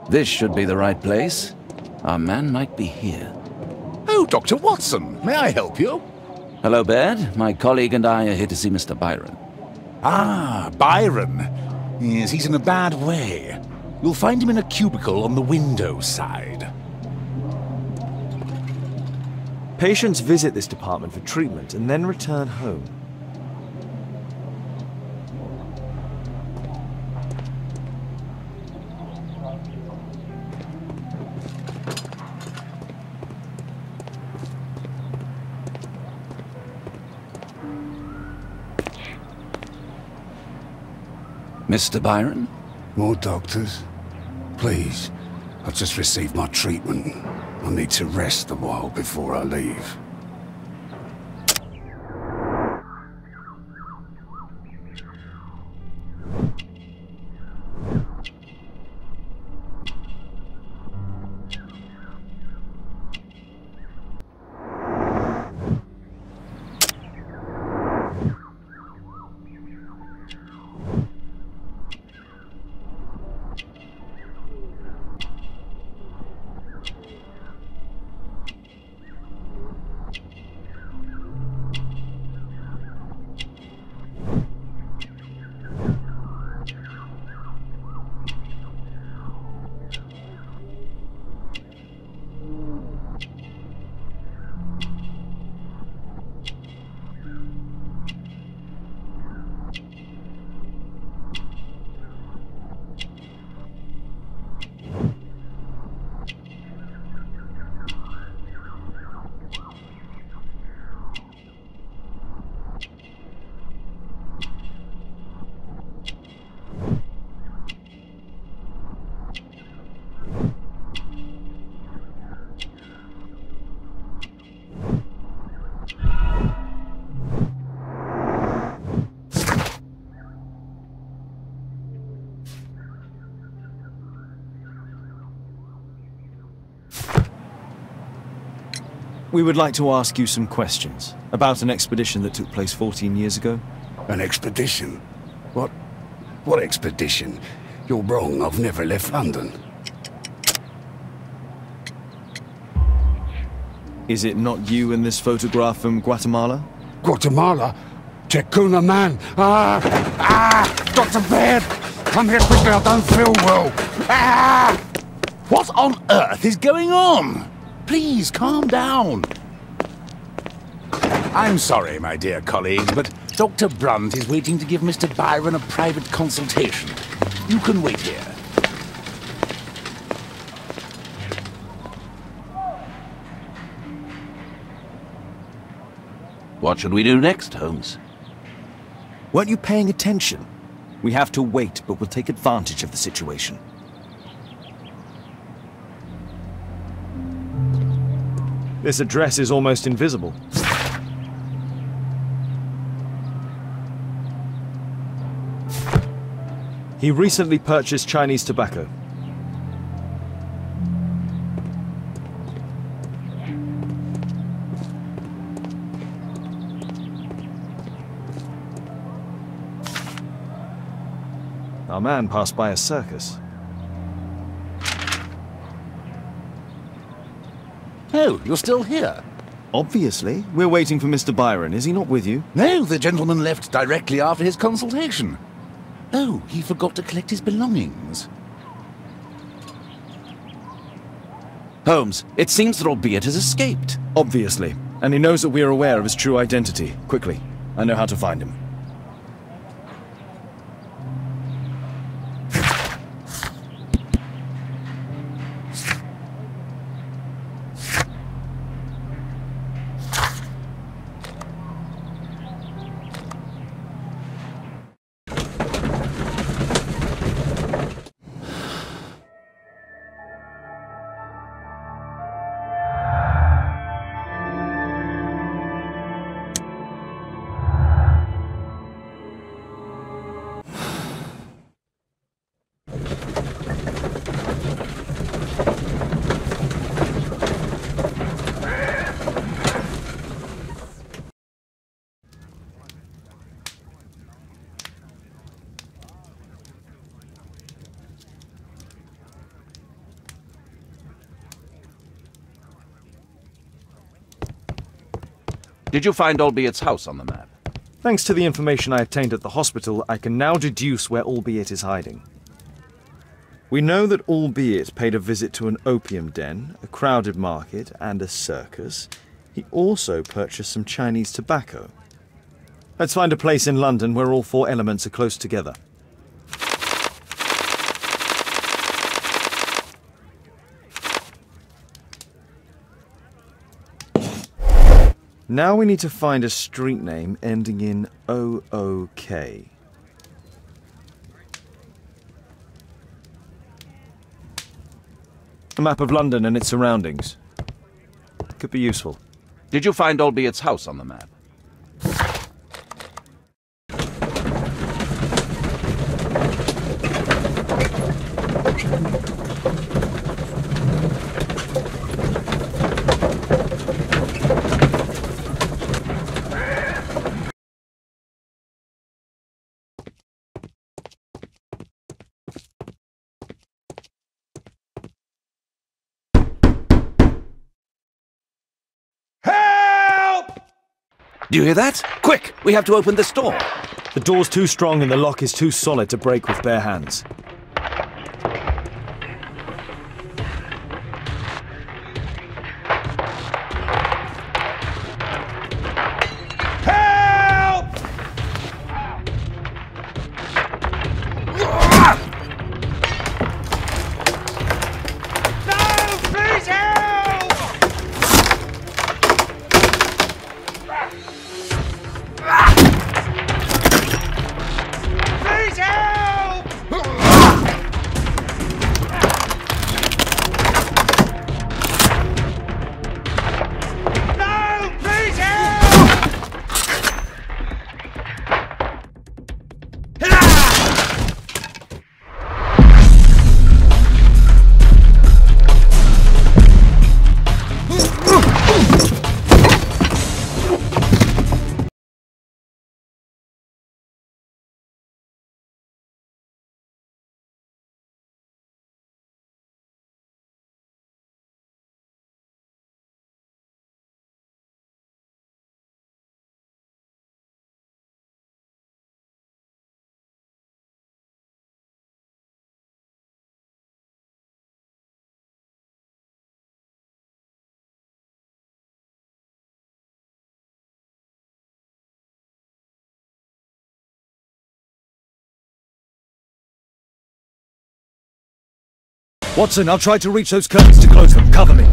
This should be the right place. Our man might be here. Oh, Dr. Watson, may I help you? Hello, Baird. My colleague and I are here to see Mr. Byron. Ah, Byron. Yes, he's in a bad way. You'll find him in a cubicle on the window side. Patients visit this department for treatment and then return home. Mr. Byron? More doctors? Please, I've just received my treatment. I need to rest a while before I leave. We would like to ask you some questions about an expedition that took place 14 years ago. An expedition? What expedition? You're wrong, I've never left London. Is it not you in this photograph from Guatemala? Guatemala? Tecuna man! Dr. Baird! Come here quickly, I don't feel well! What on earth is going on? Please, calm down. I'm sorry, my dear colleague, but Dr. Brunt is waiting to give Mr. Byron a private consultation. You can wait here. What should we do next, Holmes? Weren't you paying attention? We have to wait, but we'll take advantage of the situation. This address is almost invisible. He recently purchased Chinese tobacco. Our man passed by a circus. Oh, you're still here? Obviously. We're waiting for Mr. Byron. Is he not with you? No, the gentleman left directly after his consultation. Oh, he forgot to collect his belongings. Holmes, it seems that albeit has escaped. Obviously. And he knows that we are aware of his true identity. Quickly. I know how to find him. Did you find Albeit house on the map? Thanks to the information I obtained at the hospital, I can now deduce where Albeit is hiding. We know that Albeit paid a visit to an opium den, a crowded market, and a circus. He also purchased some Chinese tobacco. Let's find a place in London where all four elements are close together. Now we need to find a street name ending in OOK. A map of London and its surroundings. Could be useful. Did you find Albeit's house on the map? Do you hear that? Quick! We have to open this door! The door's too strong and the lock is too solid to break with bare hands. Watson, I'll try to reach those curtains to close them. Cover me.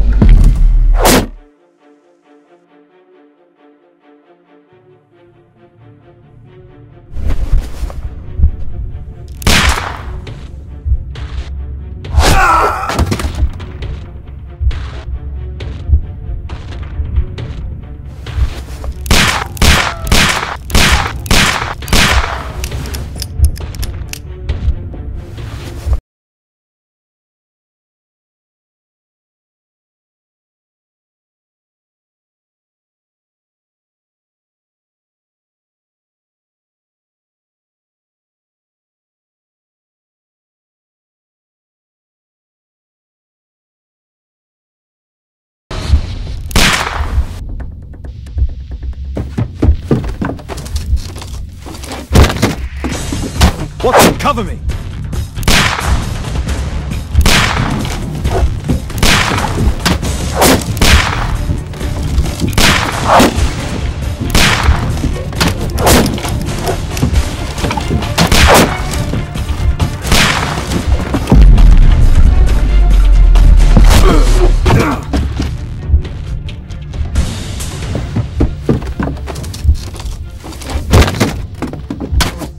Watson, cover me!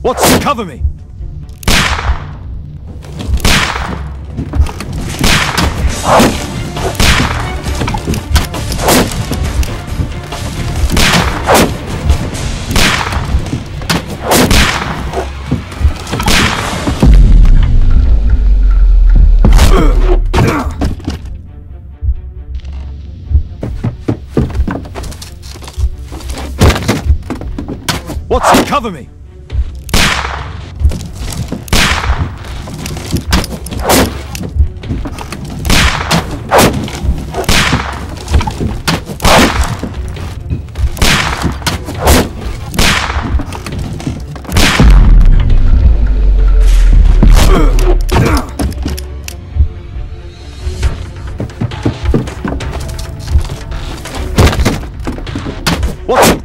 Watson, cover me! Watson, cover me!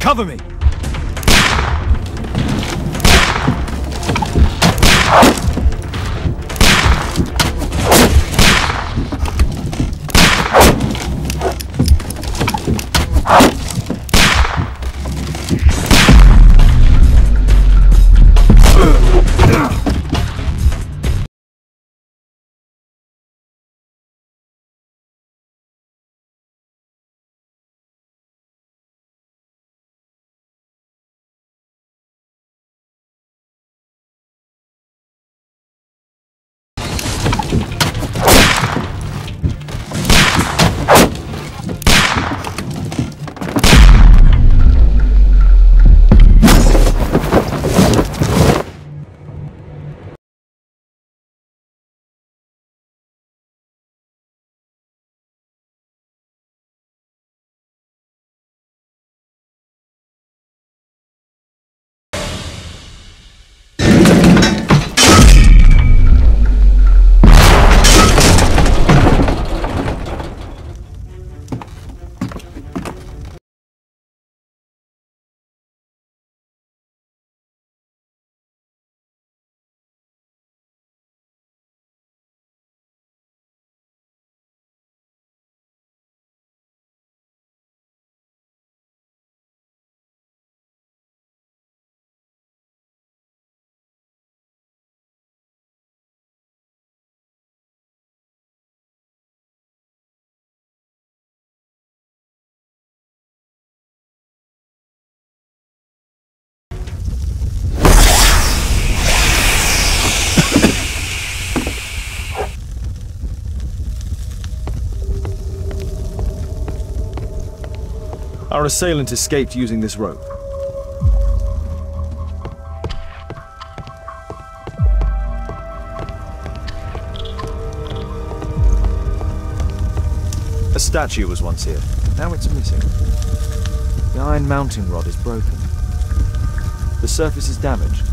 Cover me! Our assailant escaped using this rope. A statue was once here. Now it's missing. The iron mounting rod is broken. The surface is damaged.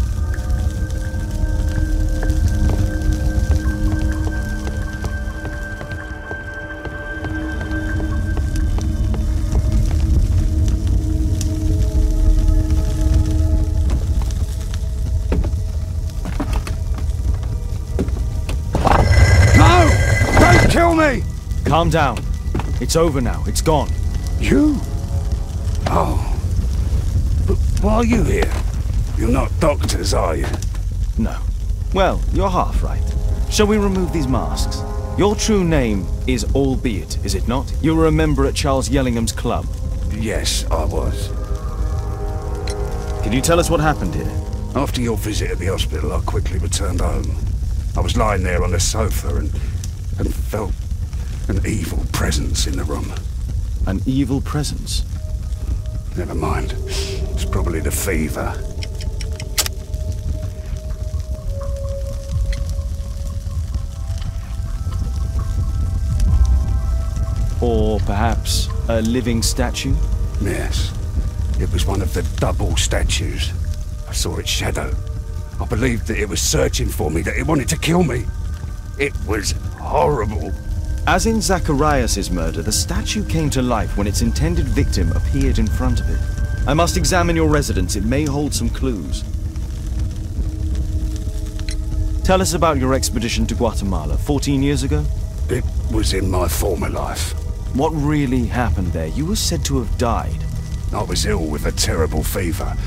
Kill me! Calm down. It's over now. It's gone. You? Oh. But why are you here? You're not doctors, are you? No. Well, you're half right. Shall we remove these masks? Your true name is Albeit, is it not? You were a member at Charles Yellingham's club. Yes, I was. Can you tell us what happened here? After your visit at the hospital, I quickly returned home. I was lying there on the sofa and felt an evil presence in the room. An evil presence? Never mind. It's probably the fever. Or perhaps a living statue? Yes. It was one of the double statues. I saw its shadow. I believed that it was searching for me, that it wanted to kill me. It was horrible. As in Zacharias' murder, the statue came to life when its intended victim appeared in front of it. I must examine your residence. It may hold some clues. Tell us about your expedition to Guatemala 14 years ago. It was in my former life. What really happened there? You were said to have died. I was ill with a terrible fever.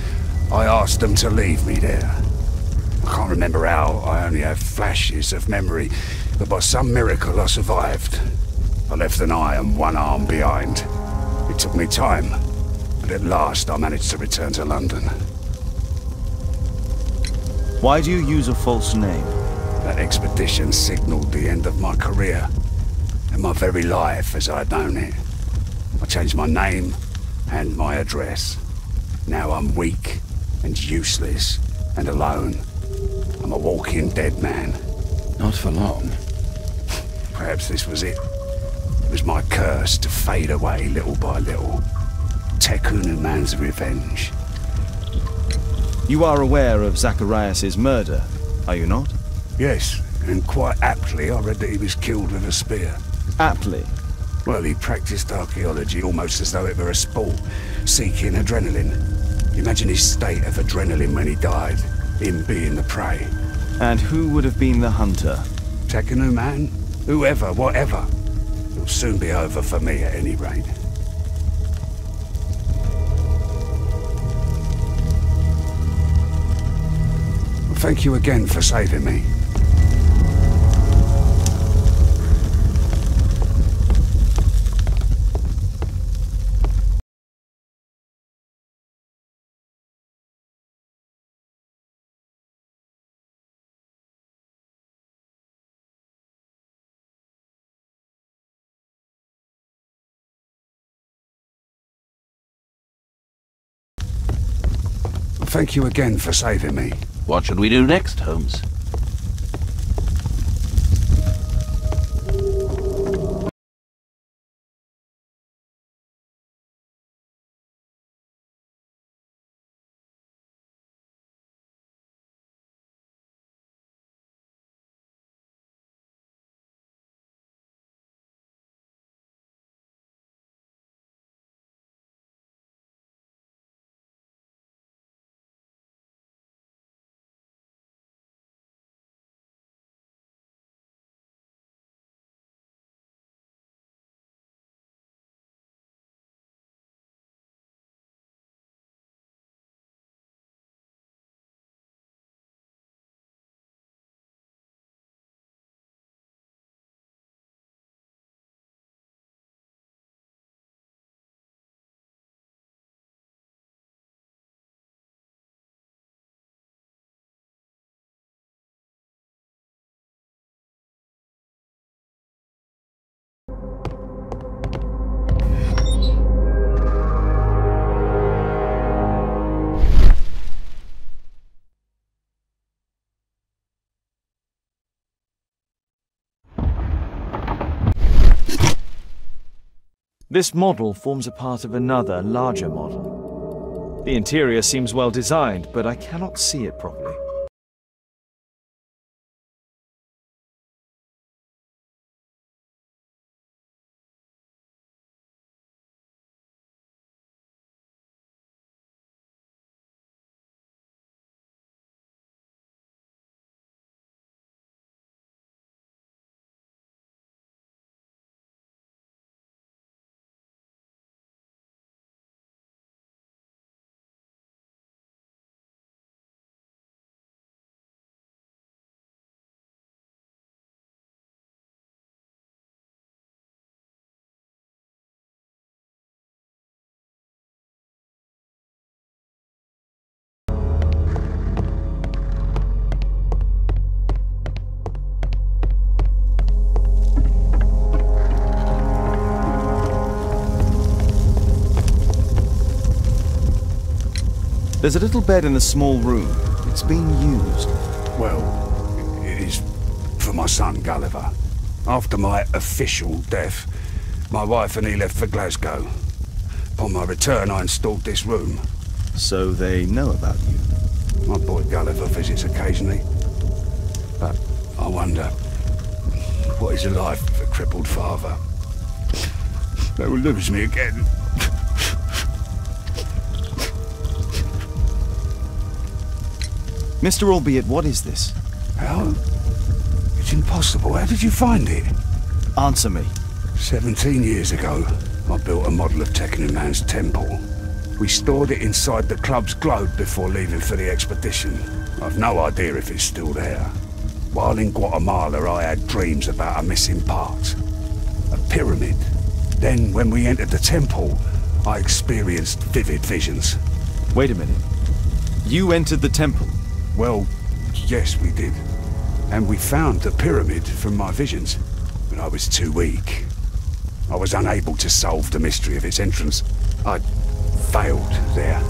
I asked them to leave me there. I can't remember how, I only have flashes of memory, but by some miracle I survived. I left an eye and one arm behind. It took me time, but at last I managed to return to London. Why do you use a false name? That expedition signaled the end of my career, and my very life as I'd known it. I changed my name and my address. Now I'm weak and useless and alone. I'm a walking dead man. Not for long. Perhaps this was it. It was my curse to fade away little by little. Tekun man's revenge. You are aware of Zacharias' murder, are you not? Yes, and quite aptly I read that he was killed with a spear. Aptly. Well, he practiced archaeology almost as though it were a sport. seeking adrenaline. Imagine his state of adrenaline when he died, him being the prey. And who would have been the hunter? Tekenu man? Whoever, whatever. It'll soon be over for me at any rate. Thank you again for saving me. Thank you again for saving me. What should we do next, Holmes? This model forms a part of another, larger model. The interior seems well designed, but I cannot see it properly. There's a little bed in the small room. It's being used. Well, it is for my son, Gulliver. After my official death, my wife and he left for Glasgow. Upon my return, I installed this room. So they know about you. My boy Gulliver visits occasionally. But I wonder, what is a life with a crippled father? They will lose me again. Mr. Albeit, what is this? How? It's impossible. How did you find it? Answer me. 17 years ago, I built a model of Tekenu Man's temple. We stored it inside the club's globe before leaving for the expedition. I've no idea if it's still there. While in Guatemala, I had dreams about a missing part. A pyramid. Then, when we entered the temple, I experienced vivid visions. Wait a minute. You entered the temple? Well, yes, we did. And we found the pyramid from my visions. But I was too weak. I was unable to solve the mystery of its entrance. I failed there.